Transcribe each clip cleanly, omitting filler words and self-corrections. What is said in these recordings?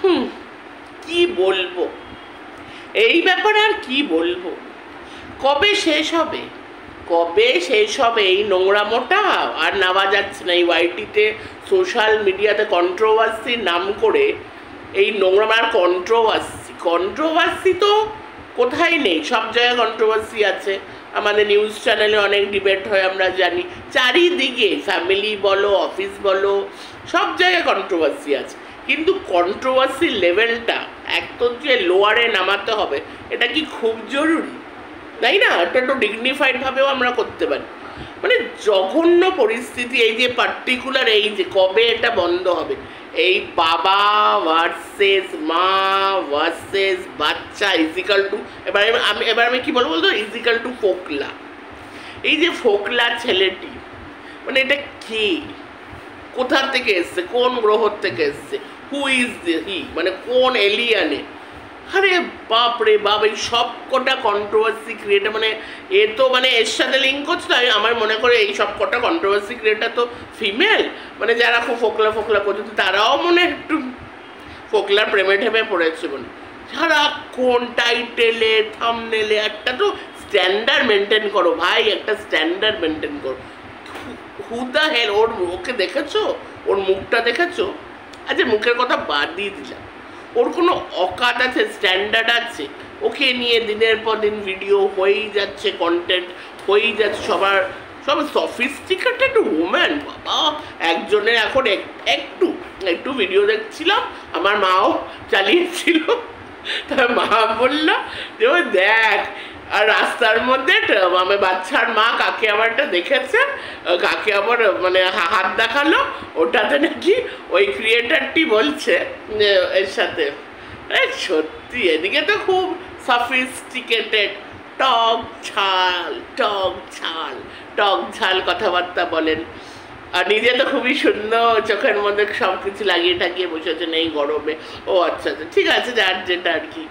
হুম, কি বলবো এই ব্যাপারে, আর কি বলবো? কবে শেষ হবে, কবে শেষ হবে এই নোংরামোটা? আর নেওয়া যাচ্ছে না। এই ওয়াইটিতে সোশ্যাল মিডিয়াতে কন্ট্রোভার্সির নাম করে এই নোংরাম, আর কন্ট্রোভার্সি তো কোথায় নেই, সব জায়গায় কন্ট্রোভার্সি আছে। আমাদের নিউজ চ্যানেলে অনেক ডিবেট হয়, আমরা জানি। চারিদিকে ফ্যামিলি বলো, অফিস বলো, সব জায়গায় কন্ট্রোভার্সি আছে। কিন্তু কন্ট্রোভার্সির লেভেলটা একদম যে লোয়ারে নামাতে হবে, এটা কি খুব জরুরি? তাই না? এটা একটু ডিগনিফাইডভাবেও আমরা করতে পারি। মানে জঘন্য পরিস্থিতি। এই যে পার্টিকুলার, এই যে কবে এটা বন্ধ হবে, এই বাবা ভার্সেস মা ভার্সেস বাচ্চা ইজিক্যাল টু, এবার আমি কি বলবো বলতো, ইজিক্যাল টু ফোকলা। এই যে ফোকলা ছেলেটি, মানে এটা কে, কোথা থেকে এসছে, কোন গ্রহ থেকে এসছে, হু ইজ হি, মানে কোন এলিয়ানে? আরে বাপ রে বাপ, এই সব কটা কন্ট্রোভার্সি ক্রিয়েটার, মানে এ তো মানে এর সাথে লিঙ্ক করছে। তাই আমার মনে করে এই সব কটা কন্ট্রোভার্সি ক্রিয়েটার তো ফিমেল, মানে যারা খুব ফোকলা ফোকলা করছে, তারাও মনে একটু ফোকলার প্রেমে ঠেমে পড়েছে মনে। সারাক্ষণ টাইটেলে থাম্বনেলে একটা তো স্ট্যান্ডার্ড মেনটেন করো ভাই, একটা স্ট্যান্ডার্ড মেনটেন করো। হু দ্য হেল, ওকে দেখেছো, ওর মুখটা দেখেছো? আচ্ছা, মুখের কথা বাদ দিয়ে দিলাম, ওর কোনো অকাত আছে, স্ট্যান্ডার্ড আছে? ওকে নিয়ে দিনের পর দিন ভিডিও হয়েই যাচ্ছে, কন্টেন্ট হয়েই যাচ্ছে, সব সফিস্টিকেটেড ওম্যান বাবা। একজনের এখন একটু একটু ভিডিও দেখছিলাম, আমার মাও চালিয়েছিল, তার মা বললো যে ও দেখ, আর রাস্তার মধ্যে আমার বাচ্চার মা কাকে আবারটা দেখেছে, কাকে আবার মানে হাত দেখালো, ওটাতে নাকি ওই ক্রিয়েটারটি বলছে এর সাথে। সত্যি এদিকে তো খুব সফিস্টিকেটেড, টক ঝাল টক ঝাল টক ঝাল কথাবার্তা বলেন। আর নিজে তো খুবই সুন্দর, চোখের মধ্যে সব কিছু লাগিয়ে টাকিয়ে বসেছেন এই গরমে। ও আচ্ছা আচ্ছা, ঠিক আছে, যার যেটা আর কি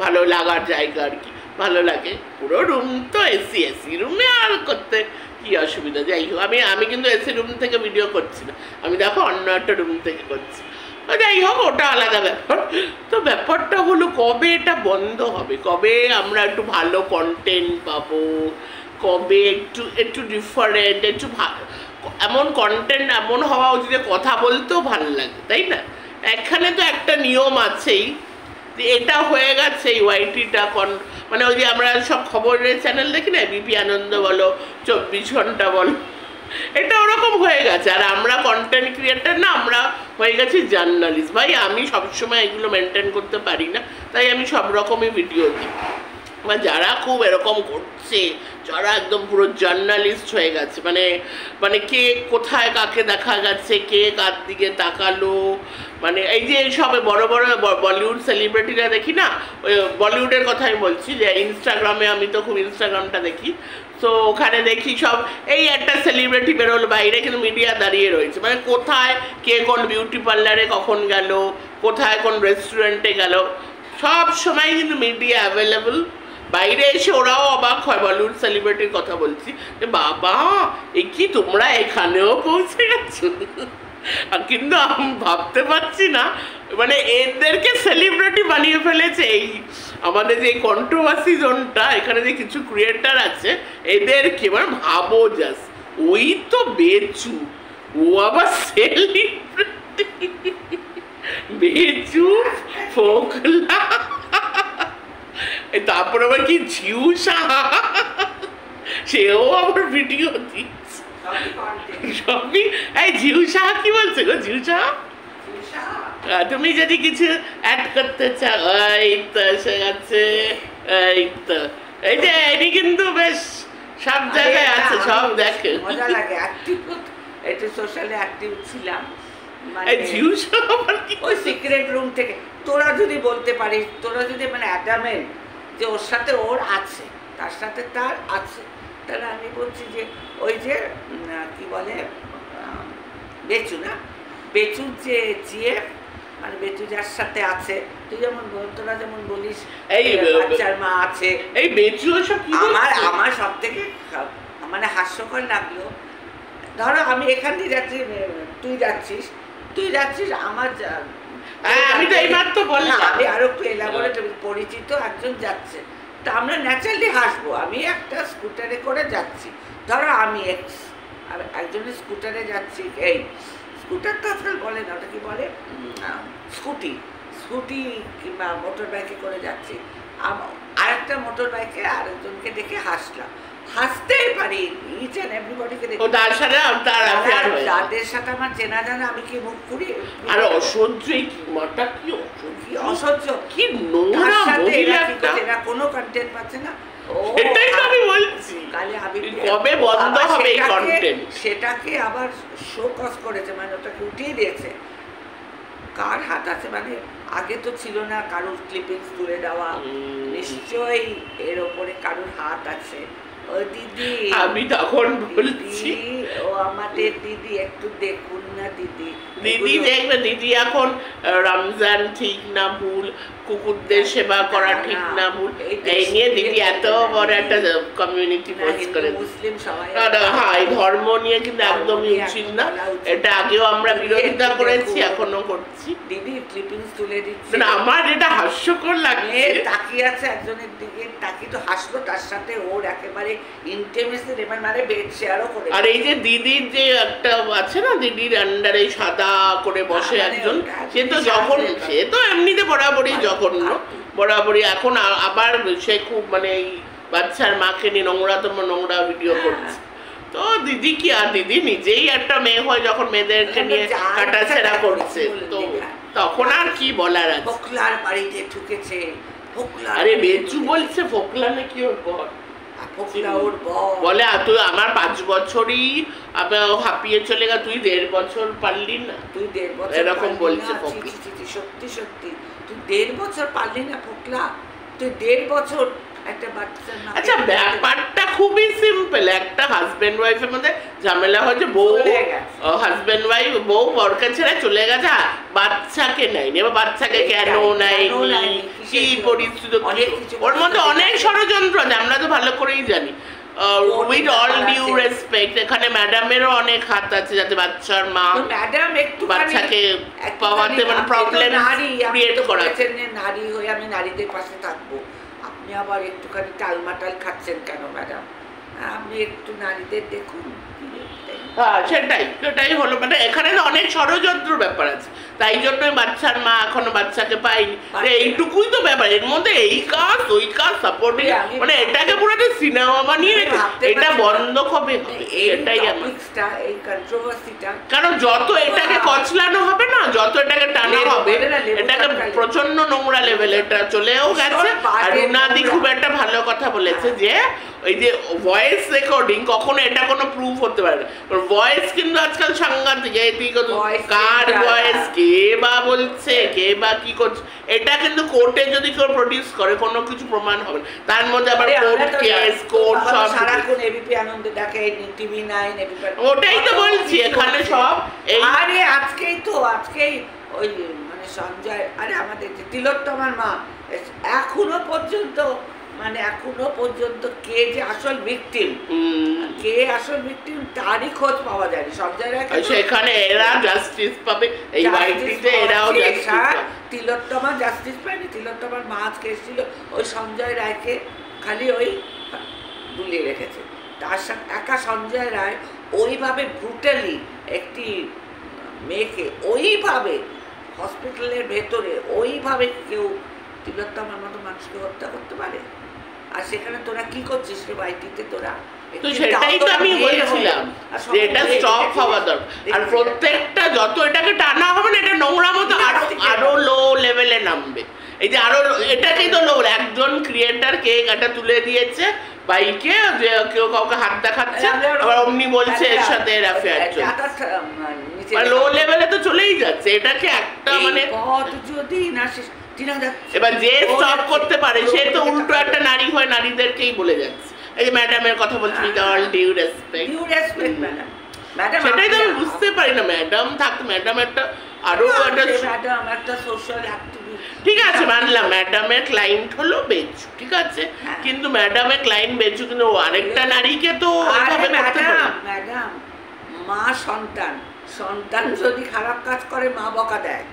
ভালো লাগার জায়গা আর কি, ভালো লাগে। পুরো রুম তো এসি, এসি রুমে আর করতে কি অসুবিধা? যাই হোক, আমি কিন্তু এসি রুম থেকে ভিডিও করছি না, আমি দেখো অন্য একটা রুম থেকে করছি। যাই হোক, ওটা আলাদা ব্যাপার। তো ব্যাপারটা হলো কবে এটা বন্ধ হবে, কবে আমরা একটু ভালো কন্টেন্ট পাবো, কবে একটু একটু ডিফারেন্ট, একটু এমন কন্টেন্ট এমন হওয়া উচিত, কথা বলতেও ভালো লাগে, তাই না? এখানে তো একটা নিয়ম আছেই, এটা হয়ে গেছে এই ওয়াইটিটা মানে ওই যে আমরা সব খবরের চ্যানেল দেখি না, বিপি আনন্দ বলো, 24 ঘন্টা বলো, এটা ওরকম হয়ে গেছে। আর আমরা কন্টেন্ট ক্রিয়েটার না, আমরা হয়ে গেছি জার্নালিস্ট। ভাই আমি সবসময় এগুলো মেনটেন করতে পারি না, তাই আমি সব রকমই ভিডিও দিই। বা যারা খুব এরকম করছে, যারা একদম পুরো জার্নালিস্ট হয়ে গেছে, মানে মানে কে কোথায় কাকে দেখা গেছে, কে কার দিকে তাকালো, মানে এই যে সবে বড় বড় বলিউড সেলিব্রিটিরা দেখি না, ওই বলিউডের কথাই বলছি, যে ইনস্টাগ্রামে, আমি তো খুব ইনস্টাগ্রামটা দেখি, তো ওখানে দেখি সব এই একটা সেলিব্রিটি বেরোলো বাইরে, কিন্তু মিডিয়া দাঁড়িয়ে রয়েছে, মানে কোথায় কে কোন বিউটি পার্লারে কখন গেল, কোথায় কোন রেস্টুরেন্টে গেল, সব সময় কিন্তু মিডিয়া অ্যাভেলেবল। বাইরে এসে ওরাও অবাক হয়, বলিউড সেলিব্রিটির কথা বলছি, যে বাবা এ কি তোমরা এখানেও পৌঁছে গেছো। কিন্তু আমি ভাবতে পারছি না, মানে এদেরকে সেলিব্রিটি বানিয়ে ফেলেছে এই আমাদের যে কন্ট্রোভার্সি জোনটা, এখানে যে কিছু ক্রিয়েটার আছে, এদেরকে মানে ভাবো জাস্ট, ওই তো বেচু, ও আবার সেলিব্রিটি, বেচু ফোকলা, তারপরে আবার কি ঝিউ সাহা, সেও আবার ভিডিও দিচ্ছে সবই। এই ঝিউ সাহা কি বলছে গো? ঝিউ সাহা, তুমি যদি কিছু অ্যাড করতে চাও, এই তো এসে গেছে, এই তো, এই যে এটি কিন্তু বেশ সব জায়গায় আছে, সব দেখে মজা লাগে। অ্যাক্টিভ, একটু সোশ্যালি অ্যাক্টিভ ছিলাম, এই ঝিউ সাহা ওই সিক্রেট রুম থেকে। তোরা যদি বলতে পারিস, তোরা যদি মানে অ্যাডামেন্ট যে ওর সাথে ওর আছে, তার সাথে তার আছে, তাহলে আমি বলছি যে ওই যে কি বলে বেচু, না বেচুর যে জিএফ, মানে বেচু যার সাথে আছে, তুই যেমন তোরা যেমন বলিস এই বাচ্চার মা আছে, এই বেচু আমার সব থেকে মানে হাস্যকর লাগলো। ধরো আমি এখান দিয়ে যাচ্ছি, তুই যাচ্ছিস, আমার হ্যাঁ, আমি তো এইমাত্র বললাম। না, আমি আরো একটু এলাবোরেট, পরিচিত একজন যাচ্ছে, তা আমরা ন্যাচারালি হাসবো। আমি একটা স্কুটারে করে যাচ্ছি, ধরো আমি একজনের স্কুটারে যাচ্ছি, এই স্কুটার তো আজকাল বলে না, ওটা কি বলে, স্কুটি, স্কুটি কিংবা মোটর বাইকে করে যাচ্ছি, আরেকটা মোটর বাইকে আরেকজনকে দেখে হাসলাম। হাসতেই পারি, ইচ এন্ড এভরিবডিকে দেখে, যাদের সাথে আমার চেনা জানা, আমি কি মুখ পুরি? আর অসহ্য, মাটা কি অসহ্য, কি নোংরা মহিলা, এরা কোনো কন্টেন্ট পাচ্ছে না। এটাই তো আমি বলছি, কবে বন্ধ হবে এই কন্টেন্ট? সেটাকে আবার শো কজ করেছে, মানে ওটাকে উঠিয়ে দিয়েছে। কার হাত আছে, মানে আগে তো ছিল না কারোর ক্লিপিংস তুলে দেওয়া, নিশ্চয়ই এর ওপরে কারোর হাত আছে। ও দিদি, আমি তখন বলছি, ও আমাদের দিদি, একটু দেখুন না দিদি। দিদি দেখবে, দিদি এখন রমজান ঠিক না ভুল, কুকুরদের সেবা করা ঠিক না ভুল, এই নিয়ে দিদি এত বড় একটা কমিউনিটি পোস্ট করে। মুসলিম সবাই, হ্যাঁ, এই ধর্ম নিয়ে কিন্তু একদমই উচিত না, এটা আগেও আমরা বিরোধিতা করেছি, এখনো করছি। দিদি ক্লিপিংস তুলে দিচ্ছে, আমার যেটা হাস্যকর লাগছে, তাকিয়ে আছে একজনের দিকে, তাকিয়ে তো হাসলো, তার সাথে ওর একেবারে ইন্টিমেসি, মানে বেড শেয়ারও করে। আর এই যে দিদির যে একটা আছে না, দিদির আন্ডারে সাদা করে বসে একজন, সে তো যখন, সে তো এমনিতে বরাবরই জঘন্য, বরাবরই। এখন আবার সে খুব মানে এই বাচ্চার মাকে নিয়ে নোংরাতম নোংরা ভিডিও করছে। তো দিদি কি, আর দিদি নিজেই একটা মেয়ে হয়, যখন মেয়েদেরকে নিয়ে কাটাছেড়া করছে, তো তখন আর কি বলার আছে? ফোকলার বাড়িতে ঢুকেছে, আরে বেচু বলছে ফোকলা নাকি ওর বর, বলে তুই আমার 5 বছরই হাঁপিয়ে চলে গেল, তুই 1.5 বছর পারলি না, তুই 1.5 বছর এরকম বলছে। সত্যি সত্যি তুই 1.5 বছর পারলি না ফোকলা, তুই 1.5 বছর একটা বাচ্চা। আচ্ছা, ব্যাপারটা খুবই সিম্পল, একটা হাজবেন্ড ওয়াইফের মধ্যে ঝামেলা হয়েছে, বউ হাজবেন্ড ওয়াইফ, বউ বরকে ছেড়ে চলে গেছে, বাচ্চাকে নেয়নি, এবার বাচ্চাকে কেন নেয়নি, কি পরিস্থিতি, ওর মধ্যে অনেক ষড়যন্ত্র আছে, আমরা তো ভালো করেই জানি। উইথ অল ডিউ রেসপেক্ট, এখানে ম্যাডামেরও অনেক হাত আছে, যাতে বাচ্চার মা বাচ্চাকে পাওয়াতে মানে প্রবলেম ক্রিয়েট করা। নারী হয়ে আমি নারীদের পাশে থাকবো, আপনি আবার একটুখানি টালমাটাল খাচ্ছেন কেন ম্যাডাম? আপনি একটু নারীদের দেখুন। হ্যাঁ, সেটাই হলো, মানে এখানে তো অনেক ষড়যন্ত্র ব্যাপার আছে, তাই জন্যই বাচ্চার মা এখনো বাচ্চাকে পাইনি। এইটুকুই তো ব্যাপার, এর মধ্যে এই কাজ ওই কাজ সাপোর্টিং, মানে এটাকে পুরো একটা সিনেমা বানিয়ে এটা বন্ধ হবে, এটাই এই কন্ট্রোভার্সিটা। কারণ যত এটাকে কচলানো হবে না, যত এটাকে টানা হবে, এটাকে প্রচন্ড নোংরা লেভেল এটা চলেও গেছে। আর রুনাদি খুব একটা ভালো কথা বলেছে, যে ওই যে ভয়েস রেকর্ডিং, কখনো এটা কোনো প্রুফ হতে পারে না, ভয়েস কিন্তু আজকাল সাংঘাতিক, কার ভয়েস, কে বা বলছে, কে বা কি করছে, এটা কিন্তু কোর্টে যদি কেউ প্রডিউস করে কোনো কিছু প্রমাণ হবে, তার মধ্যে আবার কোর্ট কেস, কোর্ট সব, সারাক্ষণ এবিপি আনন্দ দেখে, টিভি 9, এবিপি, ওটাই তো বলছি, এখানে সব এই। আরে আজকেই ওই মানে সঞ্জয়, আরে আমাদের যে তিলোত্তমার মা, এখনো পর্যন্ত কে যে আসল ভিকটিম, তারই খোঁজ পাওয়া যায়নি। সঞ্জয় রায় সেখানে এরা জাস্টিস পাবে, এই বাড়িতে এরাও জাস্টিস পাবে। তিলোত্তমা জাস্টিস পায়নি, তিলোত্তমার মা আজকে এসেছিল, ওই সঞ্জয় রায়কে খালি ওই দুলিয়ে রেখেছে। তার সাথে একা সঞ্জয় রায় ওইভাবে ব্রুটালি একটি মেয়েকে, ওইভাবে হসপিটালের ভেতরে ওইভাবে কেউ তিলোত্তমার মতো মানুষকে হত্যা করতে পারে? আর সেখানে তোরা কি করছিস রে বাড়িটিতে? তোরা তো সেটাই তো আমি বলছিলাম, যে এটা স্টপ হওয়া দরকার। আর প্রত্যেকটা যত এটাকে টানা হবে না, এটা নোংরা মতো আরো লো লেভেলে নামবে। এই যে আরো এটাকেই তো লো, একজন ক্রিয়েটার কেক এটা তুলে দিয়েছে বাইকে, যে কেউ কাউকে হাত দেখাচ্ছে, আবার অমনি বলছে এর সাথে এর অ্যাফেয়ার চলছে, লো লেভেলে তো চলেই যাচ্ছে। এটাকে একটা মানে যদি না এবার যে স্টপ করতে পারে, সে তো উল্টো একটা নারী হয় নারীদেরকেই বলে যাচ্ছে। এই যে ম্যাডামের কথা বলছি, with all due respect, madam, সেটাই তো আমি বুঝতে পারি না। ম্যাডাম থাকতো, ম্যাডাম একটা আরো একটা সোশ্যাল অ্যাক্টিভিস্ট, ঠিক আছে মানলাম, ম্যাডামের ক্লায়েন্ট হলো বেচু, ঠিক আছে, কিন্তু ম্যাডামের ক্লায়েন্ট বেচু, কিন্তু আরেকটা নারীকে তো ম্যাডাম, মা সন্তান যদি খারাপ কাজ করে, মা বকা দেয়,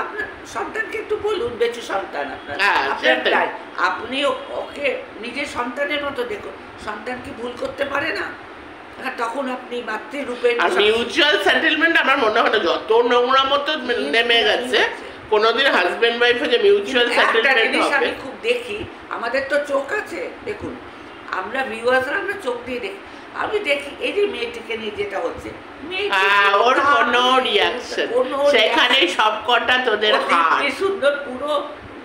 আপনার সন্তানকে একটু বলুন, বেঁচে সন্তান আপনার, হ্যাঁ, আপনার সেটাই। তাই আপনি ওকে নিজের সন্তানের মতো দেখুন। সন্তান কি ভুল করতে পারে না? হ্যাঁ, তখন আপনি মাতৃরূপে আর মিউচুয়াল সেটেলমেন্ট আমার মনে হয় না, যত নোংরা মতো নেমে গেছে, কোনোদিন হাজবেন্ড ওয়াইফে যে মিউচুয়াল একটা সেটেলমেন্ট জিনিস হবে। আমি খুব দেখি, আমাদের তো চোখ আছে, দেখুন আমরা ভিউয়ার্সরা আমরা চোখ দিয়ে দেখি, আমি দেখি এই যে মেয়েটিকে নিয়ে যেটা হচ্ছে, হ্যাঁ, ওর কোনো রিয়াকশন, সেখানে সব কটা তোদের হাত। সুন্দর পুরো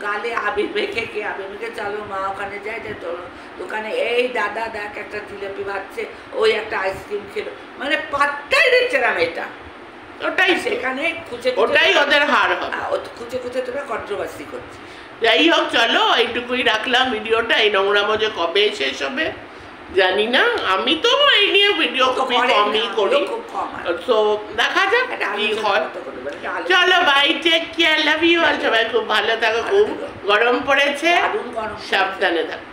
গালে আবির মেখে, কে আবির মেখে, চলো মা ওখানে যাই, যে চলো দোকানে, এই দাদা দেখ একটা জিলাপি ভাজছে, ওই একটা আইসক্রিম খেলো, মানে পাত্তাই দিচ্ছে না মেয়েটা। ওটাই সেখানে খুঁজে ওটাই ওদের হার হবে। খুঁজে খুঁজে তোরা কন্ট্রোভার্সি করছে। যাই হোক, চলো এইটুকুই রাখলাম ভিডিওটা। এই নোংরামো যে কবে শেষ হবে জানি না, আমি তো এই নিয়ে ভিডিও খুবই কমই করি, তো দেখা যাক কি হয়। চলো bye, take care, love you all. সবাই খুব ভালো থাকো, খুব গরম পড়েছে, সাবধানে থাকো।